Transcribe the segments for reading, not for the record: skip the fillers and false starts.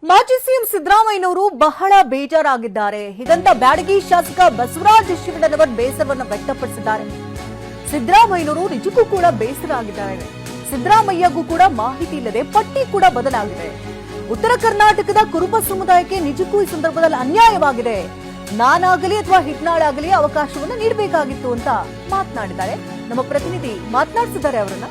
ಮಾಜಿ ಸಿಎಂ ಸಿದ್ದರಾಮಯ್ಯನವರು ಬಹಳ ಬೇಜಾರಾಗಿದ್ದಾರೆ. ಹೀಗಂತ ಬ್ಯಾಡಗಿ ಶಾಸಕ ಬಸವರಾಜ ಶಿರಡನವರ್ ಬೇಸರವನ್ನು ವ್ಯಕ್ತಪಡಿಸಿದ್ದಾರೆ. ಸಿದ್ದರಾಮಯ್ಯನವರು ನಿಜಕ್ಕೂ ಕೂಡ ಬೇಸರ ಆಗಿದ್ದಾರೆ. ಸಿದ್ದರಾಮಯ್ಯಗೂ ಕೂಡ ಮಾಹಿತಿ ಇಲ್ಲದೆ ಪಟ್ಟಿ ಕೂಡ ಬದಲಾಗಿದೆ. ಉತ್ತರ ಕರ್ನಾಟಕದ ಕುರುಬ ಸಮುದಾಯಕ್ಕೆ ನಿಜಕ್ಕೂ ಈ ಸಂದರ್ಭದಲ್ಲಿ ಅನ್ಯಾಯವಾಗಿದೆ. ನಾನಾಗಲಿ ಅಥವಾ ಹಿಟ್ನಾಳಾಗಲಿ ಅವಕಾಶವನ್ನು ನೀಡಬೇಕಾಗಿತ್ತು ಅಂತ ಮಾತನಾಡಿದ್ದಾರೆ. ನಮ್ಮ ಪ್ರತಿನಿಧಿ ಮಾತನಾಡಿಸಿದ್ದಾರೆ ಅವರನ್ನ.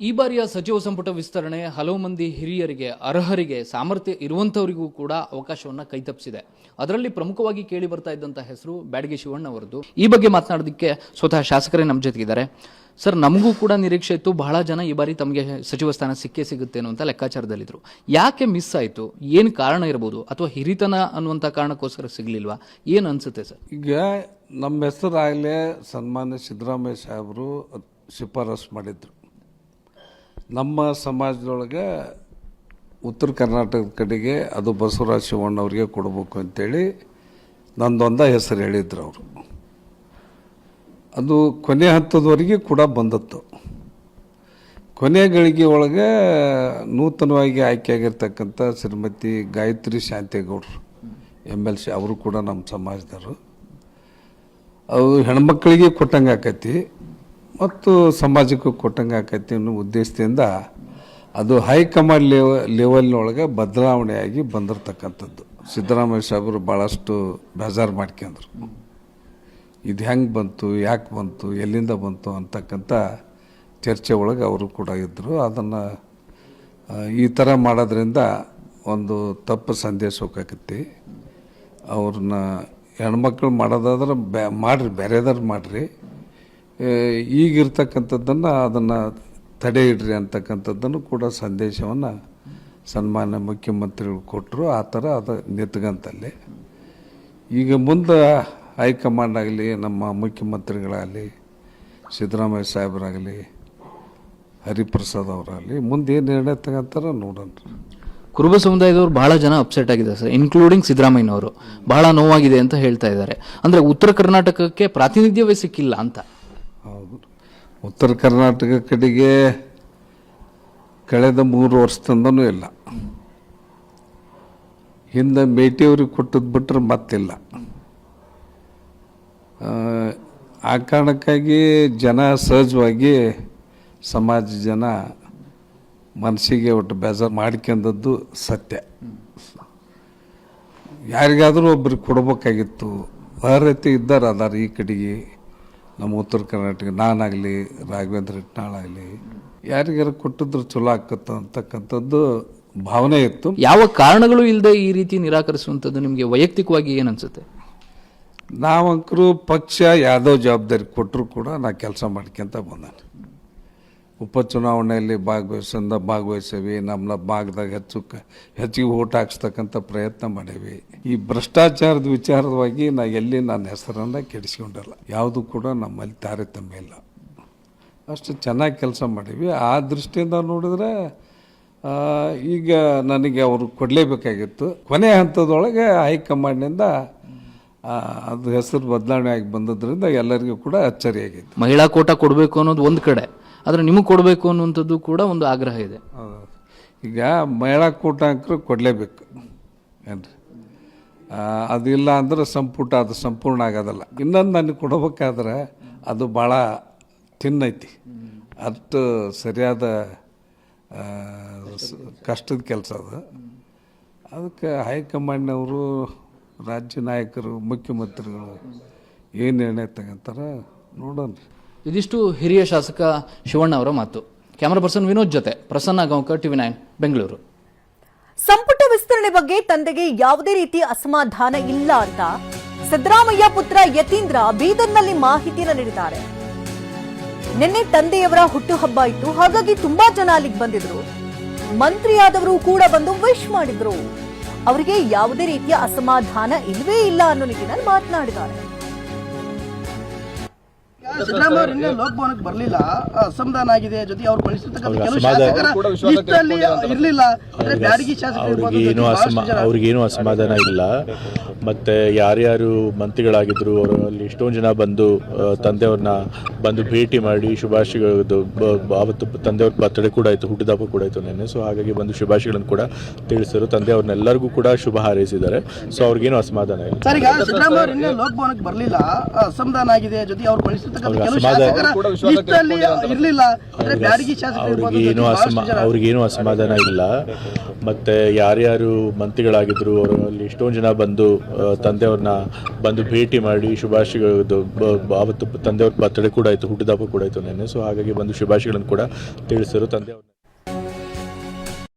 ಈ ಬಾರಿಯ ಸಚಿವ ಸಂಪುಟ ವಿಸ್ತರಣೆ ಹಲವು ಮಂದಿ ಹಿರಿಯರಿಗೆ, ಅರ್ಹರಿಗೆ, ಸಾಮರ್ಥ್ಯ ಇರುವಂತವರಿಗೂ ಕೂಡ ಅವಕಾಶವನ್ನ ಕೈತಪ್ಪಿಸಿದೆ. ಅದರಲ್ಲಿ ಪ್ರಮುಖವಾಗಿ ಕೇಳಿ ಬರ್ತಾ ಇದ್ದಂತಹ ಹೆಸರು ಬ್ಯಾಡಗಿ ಶಿವಣ್ಣ ಅವರದ್ದು. ಈ ಬಗ್ಗೆ ಮಾತನಾಡೋದಕ್ಕೆ ಸ್ವತಃ ಶಾಸಕರೇ ನಮ್ಮ ಜೊತೆಗಿದ್ದಾರೆ. ಸರ್, ನಮಗೂ ಕೂಡ ನಿರೀಕ್ಷೆ ಇತ್ತು, ಬಹಳ ಜನ ಈ ಬಾರಿ ತಮಗೆ ಸಚಿವ ಸ್ಥಾನ ಸಿಕ್ಕೇ ಸಿಗುತ್ತೇನೋ ಅಂತ ಲೆಕ್ಕಾಚಾರದಲ್ಲಿದ್ರು. ಯಾಕೆ ಮಿಸ್ ಆಯಿತು? ಏನು ಕಾರಣ ಇರಬಹುದು? ಅಥವಾ ಹಿರಿತನ ಅನ್ನುವಂಥ ಕಾರಣಕ್ಕೋಸ್ಕರ ಸಿಗ್ಲಿಲ್ವಾ? ಏನು ಅನ್ಸುತ್ತೆ ಸರ್? ಈಗ ನಮ್ಮ ಹೆಸರಾಗಲೇ ಸನ್ಮಾನ್ಯ ಸಿದ್ದರಾಮಯ್ಯ ಸಾಹೇಬರು ಶಿಫಾರಸು ಮಾಡಿದ್ರು. ನಮ್ಮ ಸಮಾಜದೊಳಗೆ ಉತ್ತರ ಕರ್ನಾಟಕದ ಕಡೆಗೆ ಅದು ಬಸವರಾಜ ಶಿವಣ್ಣ ಅವರಿಗೆ ಕೊಡಬೇಕು ಅಂತೇಳಿ ನಂದೊಂದ ಹೆಸರು ಹೇಳಿದ್ರು ಅವರು. ಅದು ಕೊನೆ ಹಂತದವರೆಗೆ ಕೂಡ ಬಂದತ್ತು. ಕೊನೆ ಗಳಿಗೆ ಒಳಗೆ ನೂತನವಾಗಿ ಆಯ್ಕೆಯಾಗಿರ್ತಕ್ಕಂಥ ಶ್ರೀಮತಿ ಗಾಯತ್ರಿ ಶಾಂತೇಗೌಡರು MLC ಅವರು ಕೂಡ ನಮ್ಮ ಸಮಾಜದವರು. ಅವು ಹೆಣ್ಮಕ್ಳಿಗೆ ಕೊಟ್ಟಂಗೆ ಆಕೈತಿ ಮತ್ತು ಸಮಾಜಕ್ಕೂ ಕೊಟ್ಟಂಗೆ ಆಕೈತಿ ಅನ್ನೋ ಉದ್ದೇಶದಿಂದ ಅದು ಹೈಕಮಾಂಡ್ ಲೆವೆಲ್ನೊಳಗೆ ಬದಲಾವಣೆಯಾಗಿ ಬಂದಿರತಕ್ಕಂಥದ್ದು. ಸಿದ್ದರಾಮಯ್ಯ ಸಾಹೇಬರು ಭಾಳಷ್ಟು ಬೇಜಾರು ಮಾಡ್ಕೊಂಡ್ರು. ಇದು ಹೆಂಗೆ ಬಂತು, ಯಾಕೆ ಬಂತು, ಎಲ್ಲಿಂದ ಬಂತು ಅಂತಕ್ಕಂಥ ಚರ್ಚೆ ಒಳಗೆ ಅವರು ಕೂಡ ಇದ್ದರು. ಅದನ್ನು ಈ ಥರ ಮಾಡೋದ್ರಿಂದ ಒಂದು ತಪ್ಪು ಸಂದೇಶ ಹೋಗಕತ್ತಿ. ಅವ್ರನ್ನ ಹೆಣ್ಮಕ್ಳು ಮಾಡೋದಾದ್ರೆ ಮಾಡಿರಿ, ಬೇರೆದಾದ್ರು ಮಾಡಿರಿ, ಈಗಿರ್ತಕ್ಕಂಥದ್ದನ್ನು ಅದನ್ನು ತಡೆ ಇಡ್ರಿ ಅಂತಕ್ಕಂಥದ್ದನ್ನು ಕೂಡ ಸಂದೇಶವನ್ನು ಸನ್ಮಾನ್ಯ ಮುಖ್ಯಮಂತ್ರಿಗಳು ಕೊಟ್ಟರು. ಆ ಥರ ಅದು ನಿಂತ್ಕಂತಲ್ಲಿ ಈಗ ಮುಂದೆ ಹೈಕಮಾಂಡ್ ಆಗಲಿ, ನಮ್ಮ ಮುಖ್ಯಮಂತ್ರಿಗಳಾಗಲಿ, ಸಿದ್ದರಾಮಯ್ಯ ಸಾಹೇಬರಾಗಲಿ, ಹರಿಪ್ರಸಾದ್ ಅವರಾಗಲಿ ಮುಂದೆ ಏನು ನಿರ್ಣಯ ತಗೊಂತಾರ ನೋಡೋಣ. ಕುರುಬ ಸಮುದಾಯದವರು ಬಹಳ ಜನ ಅಪ್ಸೆಟ್ ಆಗಿದೆ ಸರ್, ಇನ್ಕ್ಲೂಡಿಂಗ್ ಸಿದ್ದರಾಮಯ್ಯನವರು. ಬಹಳ ನೋವಾಗಿದೆ ಅಂತ ಹೇಳ್ತಾ ಇದ್ದಾರೆ. ಅಂದರೆ ಉತ್ತರ ಕರ್ನಾಟಕಕ್ಕೆ ಪ್ರಾತಿನಿಧ್ಯವೇ ಸಿಕ್ಕಿಲ್ಲ ಅಂತ. ಹೌದು, ಉತ್ತರ ಕರ್ನಾಟಕ ಕಡೆಗೆ ಕಳೆದ 3 ವರ್ಷದಿಂದನೂ ಇಲ್ಲ. ಹಿಂದೆ ಮೇಟಿಯವ್ರಿಗೆ ಕೊಟ್ಟದ್ದು ಬಿಟ್ಟರೆ ಮತ್ತಿಲ್ಲ. ಆ ಕಾರಣಕ್ಕಾಗಿ ಜನ ಸಹಜವಾಗಿ ಸಮಾಜ ಜನ ಮನಸ್ಸಿಗೆ ಒಟ್ಟು ಬೇಜಾರು ಮಾಡ್ಕೊಂಡದ್ದು ಸತ್ಯ. ಯಾರಿಗಾದರೂ ಒಬ್ರಿಗೆ ಕೊಡ್ಬೇಕಾಗಿತ್ತು, ಅರ್ಹತೆ ಇದ್ದಾರೆ ಅದಾರ ಈ ಕಡೆಗೆ ನಮ್ಮ ಉತ್ತರ ಕರ್ನಾಟಕ. ನಾನಾಗಲಿ, ರಾಘವೇಂದ್ರ ಹಿಟ್ನಾಳಾಗಲಿ, ಯಾರಿಗಾರು ಕೊಟ್ಟಿದ್ರು ಚಲೋ ಆಕತ್ತ ಅಂತಕ್ಕಂಥದ್ದು ಭಾವನೆ ಇತ್ತು. ಯಾವ ಕಾರಣಗಳು ಇಲ್ಲದೆ ಈ ರೀತಿ ನಿರಾಕರಿಸುವಂಥದ್ದು ನಿಮಗೆ ವೈಯಕ್ತಿಕವಾಗಿ ಏನು ಅನ್ಸುತ್ತೆ? ನಾವಂಕರು ಪಕ್ಷ ಯಾವುದೋ ಜವಾಬ್ದಾರಿ ಕೊಟ್ಟರು ಕೂಡ ನಾ ಕೆಲಸ ಮಾಡ್ಕೊಂತ ಬಂದಾನೆ. ಉಪಚುನಾವಣೆಯಲ್ಲಿ ಭಾಗವಹಿಸೇವಿ. ನಮ್ಮ ಭಾಗದಾಗ ಹೆಚ್ಚಿಗೆ ಓಟ್ ಹಾಕ್ಸ್ತಕ್ಕಂಥ ಪ್ರಯತ್ನ ಮಾಡೇವಿ. ಈ ಭ್ರಷ್ಟಾಚಾರದ ವಿಚಾರವಾಗಿ ಎಲ್ಲಿ ನನ್ನ ಹೆಸರನ್ನು ಕೆಡಿಸ್ಕೊಂಡಿಲ್ಲ. ಯಾವುದು ಕೂಡ ನಮ್ಮಲ್ಲಿ ತಾರತಮ್ಯ ಇಲ್ಲ. ಅಷ್ಟು ಚೆನ್ನಾಗಿ ಕೆಲಸ ಮಾಡೀವಿ. ಆ ದೃಷ್ಟಿಯಿಂದ ನೋಡಿದ್ರೆ ಈಗ ನನಗೆ ಅವರು ಕೊಡಲೇಬೇಕಾಗಿತ್ತು. ಕೊನೆ ಹಂತದೊಳಗೆ ಹೈಕಮಾಂಡ್ನಿಂದ ಅದು ಹೆಸರು ಬದಲಾವಣೆ ಆಗಿ ಬಂದದ್ರಿಂದ ಎಲ್ಲರಿಗೂ ಕೂಡ ಅಚ್ಚರಿಯಾಗಿತ್ತು. ಮಹಿಳಾ ಕೋಟಾ ಕೊಡಬೇಕು ಅನ್ನೋದು ಒಂದು ಕಡೆ, ಆದರೆ ನಿಮಗೆ ಕೊಡಬೇಕು ಅನ್ನುವಂಥದ್ದು ಕೂಡ ಒಂದು ಆಗ್ರಹ ಇದೆ. ಈಗ ಮಹಿಳಾ ಕೋಟಾ ಅಂಕರು ಕೊಡಲೇಬೇಕು ಏನ್ರಿ. ಅದಿಲ್ಲ ಅಂದ್ರೆ ಅದು ಸಂಪೂರ್ಣ ಆಗೋದಲ್ಲ. ಇನ್ನೊಂದು ನನಗೆ ಕೊಡಬೇಕಾದ್ರೆ ಅದು ಭಾಳ ತಿನ್ನೈತಿ. ಅಷ್ಟು ಸರಿಯಾದ ಕಷ್ಟದ ಕೆಲಸ ಅದು. ಅದಕ್ಕೆ ಹೈಕಮಾಂಡ್ನವರು, ರಾಜ್ಯ ನಾಯಕರು, ಮುಖ್ಯಮಂತ್ರಿಗಳು ಏನು ನಿರ್ಣಯ ತಗೊಂತಾರ ನೋಡೋಣ. ಇದಿಷ್ಟು ಹಿರಿಯ ಶಾಸಕ ಶಿವಣ್ಣ ಅವರ ಮಾತು. ಕ್ಯಾಮರಾ ಪರ್ಸನ್ ವಿನೋದ್ ಜೊತೆ ಪ್ರಸನ್ನ ಗಾಂವ್ಕರ್, TV9 ಬೆಂಗಳೂರು. ಸಂಪುಟ ವಿಸ್ತರಣೆ ಬಗ್ಗೆ ತಂದೆಗೆ ಯಾವುದೇ ರೀತಿ ಅಸಮಾಧಾನ ಇಲ್ಲ ಅಂತ ಸಿದ್ದರಾಮಯ್ಯ ಪುತ್ರ ಯತೀಂದ್ರ ಬೀದರ್ನಲ್ಲಿ ಮಾಹಿತಿಯನ್ನು ನೀಡಿದ್ದಾರೆ. ನಿನ್ನೆ ತಂದೆಯವರ ಹುಟ್ಟುಹಬ್ಬ ಇತ್ತು, ಹಾಗಾಗಿ ತುಂಬಾ ಜನ ಅಲ್ಲಿಗೆ ಬಂದಿದ್ರು. ಮಂತ್ರಿಯಾದವರು ಕೂಡ ಬಂದು ವಿಶ್ ಮಾಡಿದ್ರು. ಅವರಿಗೆ ಯಾವುದೇ ರೀತಿಯ ಅಸಮಾಧಾನ ಇಲ್ಲವೇ ಇಲ್ಲ ಅನ್ನೋ ನಿಟ್ಟಿನಲ್ಲಿ ಮಾತನಾಡಿದ್ದಾರೆ. ಸಿದ್ದರಾಮಯ್ಯ ಅವರು ಇನ್ನೇ ಲೋಕಭವನಕ್ಕೆ ಬರಲಿಲ್ಲ, ಅಸಮಾಧಾನ ಆಗಿದೆ. ಜೊತೆಗೆ ಅವ್ರು ಕಳಿಸಿರ್ತಕ್ಕಂಥ ಕೆಲವು ಶಾಸಕರ ಲಿಸ್ಟಲ್ಲಿ ಇರಲಿಲ್ಲ. ಅಂದ್ರೆ ಬ್ಯಾಡಗಿ ಶಾಸಕರು ಅವ್ರಿಗೇನು ಅಸಮಾಧಾನ ಇಲ್ಲ. ಮತ್ತೆ ಯಾರ್ಯಾರು ಮಂತ್ರಿಗಳಾಗಿದ್ರು ಅವರಲ್ಲಿ ಎಷ್ಟೊಂದು ಜನ ಬಂದು ತಂದೆಯವ್ರನ್ನ ಬಂದು ಭೇಟಿ ಮಾಡಿ ಶುಭಾಶಯಗಳು, ಅವತ್ತು ತಂದೆಯವ್ರ ಬರ್ತಡೇ ಕೂಡ ಆಯಿತು, ಹುಟ್ಟಿದಬ್ಬ ಕೂಡ ಆಯಿತು ನೆನ್ನೆ. ಸೊ ಹಾಗಾಗಿ ಬಂದು ಶುಭಾಶಯಗಳನ್ನು ಕೂಡ ತಿಳಿಸಿದ್ರು. ತಂದೆಯವ್ರನ್ನೆಲ್ಲರಿಗೂ ಕೂಡ ಶುಭ ಹಾರೈಸಿದ್ದಾರೆ. ಸೊ ಅವ್ರಿಗೇನು ಅಸಮಾಧಾನ ಇಲ್ಲ. ಸರ್, ಈಗ ಸಿದ್ದರಾಮಯ್ಯ ಅವರು ಇನ್ನೇ ಲೋಕಭವನಕ್ಕೆ ಬರಲಿಲ್ಲ, ಅಸಮಾಧಾನ ಆಗಿದೆ. ಜೊತೆಗೆ ಅವ್ರು ಕಳಿಸಿರ್ತಕ್ಕಂಥ ಕೆಲವು ಶಾಸಕರ ಲಿಸ್ಟಲ್ಲಿ ಇರಲಿಲ್ಲ. ಅಂದ್ರೆ ಬ್ಯಾಡಗಿ ಶಾಸಕರು ಅವ್ರಿಗೇನು ಅಸಮಾಧಾನ ಇಲ್ಲ. ಮತ್ತೆ ಯಾರ್ಯಾರು ಮಂತ್ರಿಗಳಾಗಿದ್ರು ಅವರಲ್ಲಿ ಎಷ್ಟೊಂದು ಜನ ಬಂದು ತಂದೆಯವ್ರನ್ನ ಬಂದು ಭೇಟಿ ಮಾಡಿ ಶುಭಾಶಯಗಳು, ಅವತ್ತು ತಂದೆಯವ್ರ ಬರ್ತಡೇ ಕೂಡ ಆಯಿತು, ಹುಟ್ಟಿದಬ್ಬ ಕೂಡ ಆಯಿತು ನೆನ್ನೆ. ಸೊ ಹಾಗಾಗಿ ಬಂದು ಶುಭಾಶಯಗಳನ್ನು ಕೂಡ ತಿಳಿಸಿದ್ರು. ತಂದೆಯವ್ರನ್ನ